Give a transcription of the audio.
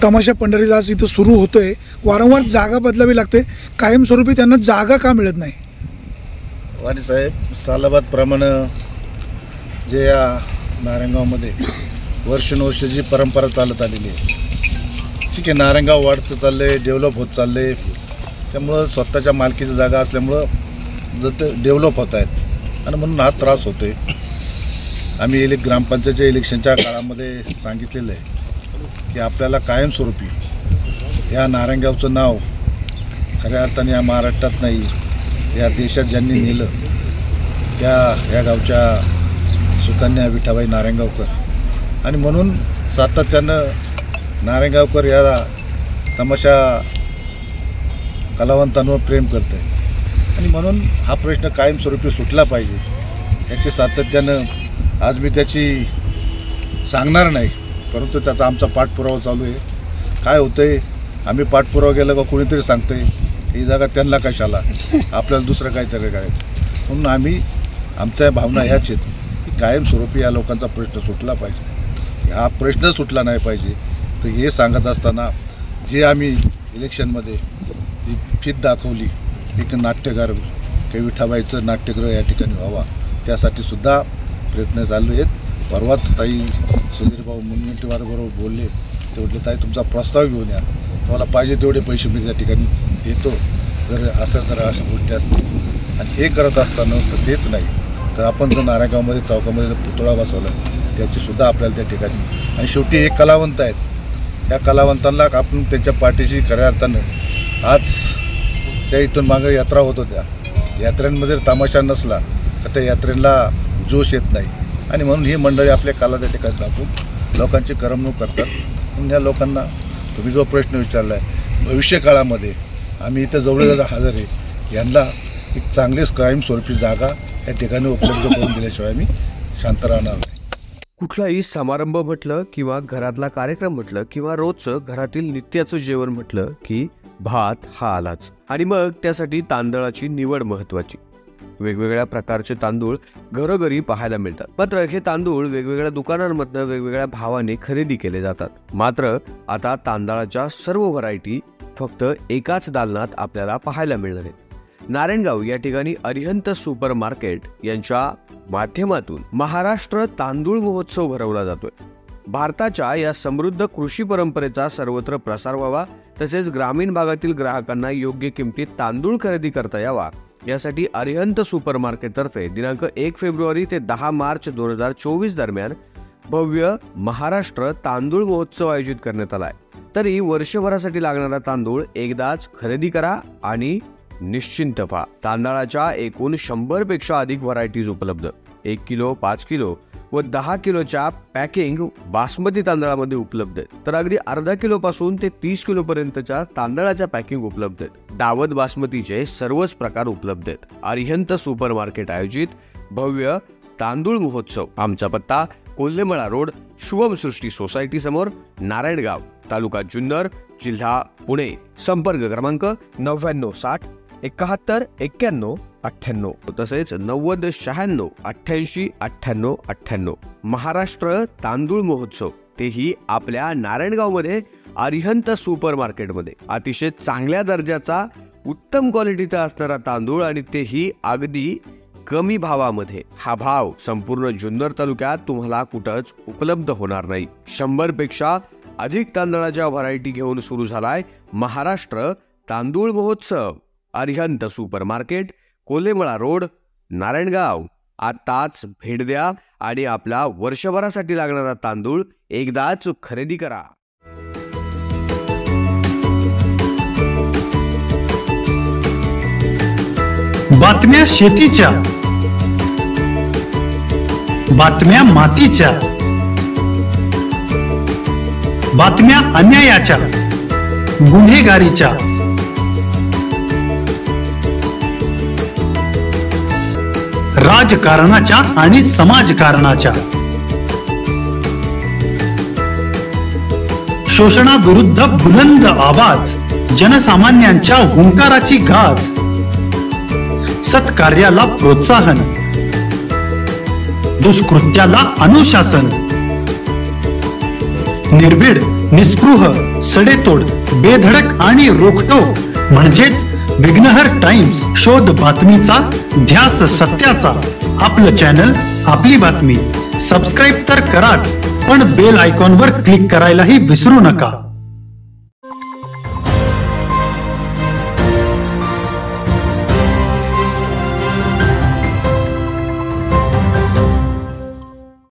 तमाशा पंढरीचा आज इथं सुरू होतोय, वारंवार जागा बदलावी लागते, कायमस्वरूपी त्यांना जागा का मिळत नाही? वाणी साहेब, सालाबादप्रमाणे जे या नारायणगावमध्ये वर्षानुवर्ष जी परंपरा चालत आलेली आहे, ठीक आहे, नारायणगाव वाढतं चाललं आहे, डेव्हलप होत चाललं आहे, त्यामुळं स्वतःच्या मालकीची जागा असल्यामुळं जर डेव्हलप होत आहेत आणि म्हणून हा त्रास होतो आहे. आम्ही ग्रामपंचायतच्या इलेक्शनच्या काळामध्ये सांगितलेलं आहे की आपल्याला कायमस्वरूपी या नारायणगावचं नाव खऱ्या अर्थाने या महाराष्ट्रात नाही, या देशात ज्यांनी नेलं त्या या गावच्या सुकन्या विठाबाई नारायणगावकर, आणि म्हणून सातत्यानं नारायणगावकर या तमाशा कलावंतांवर प्रेम करत आहे आणि म्हणून हा प्रश्न कायमस्वरूपी सुटला पाहिजे. याची सातत्यानं आज मी त्याची सांगणार नाही, परंतु त्याचा आमचा पाठपुरावा चालू आहे. काय होतं आहे, आम्ही पाठपुरावा केला का कोणीतरी सांगतं आहे ही जागा त्यांना कशाला, आपल्याला दुसरं काहीतरी करायचं. म्हणून आम्ही आमच्या भावना ह्याच आहेत की कायमस्वरूपी या लोकांचा प्रश्न सुटला पाहिजे. हा प्रश्न सुटला नाही पाहिजे तर हे सांगत असताना जे आम्ही इलेक्शनमध्ये जी फित दाखवली, एक नाट्यकार काही विठाबाईचं नाट्यगृह या ठिकाणी व्हावा, त्यासाठी सुद्धा प्रयत्न चालू आहेत. परवाच ताई सुधीर भाऊ मुनगंटीवारबरोबर बोलले, ते म्हटले ताई तुमचा प्रस्ताव घेऊन या, तुम्हाला पाहिजे तेवढे पैसे मी त्या ठिकाणी देतो, जर अशा गोष्टी असतील. आणि हे करत असताना तर तेच नाही तर आपण जर नारायणगावमध्ये चौकामध्ये पुतळा बसवला त्याचीसुद्धा आपल्याला त्या ठिकाणी, आणि शेवटी एक कलावंत आहेत, त्या कलावंतांना आपण त्यांच्या पाठीशी खऱ्या अर्थानं आज त्या इथून मागं यात्रा होत होत्या, यात्रेमध्ये तमाशा नसला तर त्या यात्रेला जोश येत नाही, आणि म्हणून ही मंडळी आपल्या कला त्या ठिकाणी दाखवून लोकांची करमणूक करतात. म्हणून या लोकांना तुम्ही जो प्रश्न विचारला आहे, भविष्यकाळामध्ये आम्ही इथं जवळजवळ हजर आहे, यांना एक चांगलीच कायमस्वरूपी जागा या ठिकाणी उपलब्ध करून दिल्याशिवाय आम्ही शांत राहणार नाही. कुठलाही समारंभ म्हटलं किंवा घरातला कार्यक्रम म्हटलं किंवा रोजचं घरातील नित्याचं जेवण म्हटलं की भात हा आलाच, आणि मग त्यासाठी तांदळाची निवड महत्त्वाची. वेगवेगळ्या प्रकारचे तांदूळ घरोघरी पाहायला मिळतात, मात्र हे तांदूळ वेगवेगळ्या दुकानांमधनं वेगवेगळ्या भावाने खरेदी केले जातात. मात्र आता तांदळाच्या सर्व व्हरायटी फक्त एकाच दालनात आपल्याला पाहायला मिळणार आहेत. नारायणगाव या ठिकाणी अरिहंत सुपर मार्केट यांच्या माध्यमातून महाराष्ट्र तांदूळ महोत्सव भरवला जातोय. भारताच्या या समृद्ध कृषी परंपरेचा सर्वत्र प्रसार व्हावा, तसेच ग्रामीण भागातील ग्राहकांना योग्य किमतीत तांदूळ खरेदी करता यावा, यासाठी अरिहंत सुपर मार्केट तर्फे दिनांक 1 फेब्रुवारी ते 10 मार्च 2024 दरम्यान भव्य महाराष्ट्र तांदूळ महोत्सव आयोजित करण्यात आलाय. तरी वर्षभरासाठी लागणारा तांदूळ एकदाच खरेदी करा आणि निश्चिंत व्हा. तांदळाच्या एकूण 100 पेक्षा अधिक व्हरायटीज उपलब्ध. 1 किलो, 5 किलो व 10 किलोच्या पॅकिंग बासमती तांदळामध्ये उपलब्ध आहेत, तर अगदी अर्धा किलो पासून ते 30 किलो पर्यंतच्या तांदळाच्या पॅकिंग उपलब्ध आहेत. दावत बासमतीचे सर्वच प्रकार उपलब्ध आहेत. अरिहंत सुपर मार्केट आयोजित भव्य तांदूळ महोत्सव. आमचा पत्ता कोल्हेमळा रोड, शुभम सृष्टी सोसायटी समोर, नारायणगाव, तालुका जुन्नर, जिल्हा पुणे. संपर्क क्रमांक 9960 71 91 98, तसेच 90 96 88 98 98. महाराष्ट्र तांदूळ महोत्सव, तेही आपल्या नारायणगावमध्ये अरिहंत सुपर मार्केटमध्ये. अतिशय चांगल्या दर्जाचा उत्तम क्वालिटीचा असणारा तांदूळ, आणि तेही अगदी कमी भावामध्ये. हा भाव संपूर्ण जुन्नर तालुक्यात तुम्हाला कुठंच उपलब्ध होणार नाही. 100 पेक्षा अधिक तांदळाच्या व्हरायटी घेऊन सुरू झालाय महाराष्ट्र तांदूळ महोत्सव. Arihant super market, Kolhemala road, Narayangaon. आताच भेट द्या आणि आपला वर्षभरासाठी लागणारा तांदूळ एकदाच खरेदी करा. बातम्या शेतीच्या, बातम्या मातीच्या, बातम्या अन्यायाच्या, गुन्हेगारीच्या, राजकारणाच्या आणि समाजकारणाच्या, शोषणाविरुद्ध बुलंद आवाज, जनसामान्यांच्या हुंकाराची गाज, सत्कार्याला प्रोत्साहन, दुष्कृत्याला अनुशासन, निर्भीड, निस्पृह, सडेतोड, बेधडक आणि रोखटोक म्हणजेच विघ्नहर टाइम्स. शोध बातमीचा, ध्यास सत्याचा. आपलं चॅनल, आपली बातमी. सबस्क्राईब तर कराच, पण बेल आयकॉनवर क्लिक करायलाही विसरू नका.